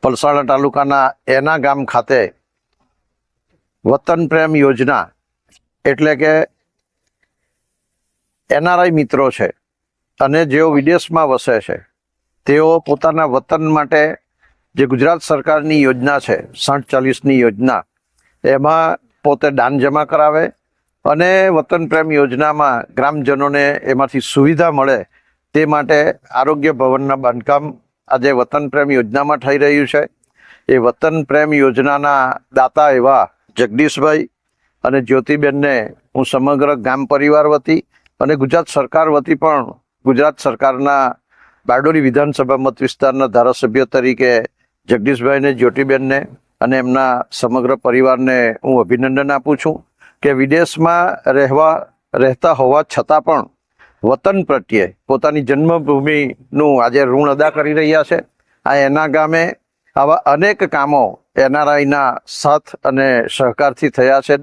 પલસાણા તાલુકાના એના ગામ ખાતે વતન પ્રેમ યોજના એટલે કે એનઆરઆઈ મિત્રો છે અને જેઓ વિદેશમાં વસે છે તેઓ પોતાના વતન માટે જે ગુજરાત સરકારની યોજના છે 60-40ની યોજના એમાં પોતે દાન જમા કરાવે અને વતન પ્રેમ યોજનામાં ગ્રામજનોને એમાંથી સુવિધા મળે તે માટે આરોગ્ય ભવનના બાંધકામ આજે વતન પ્રેમ યોજનામાં થઈ રહ્યું છે। એ વતન પ્રેમ યોજનાના દાતા એવા જગદીશભાઈ અને જ્યોતિબેનને હું સમગ્ર ગામ પરિવાર વતી અને ગુજરાત સરકાર વતી પણ ગુજરાત સરકારના બારડોલી વિધાનસભા મત વિસ્તારના ધારાસભ્ય તરીકે જગદીશભાઈને, જ્યોતિબેનને અને એમના સમગ્ર પરિવારને હું અભિનંદન આપું છું કે વિદેશમાં રહેતા હોવા છતાં પણ વતન પ્રત્યે પોતાની જન્મભૂમિનું આજે ઋણ અદા કરી રહ્યા છે। આ એના ગામે આવા અનેક કામો એનઆરઆઈના સાથ અને સહકારથી થયા છે।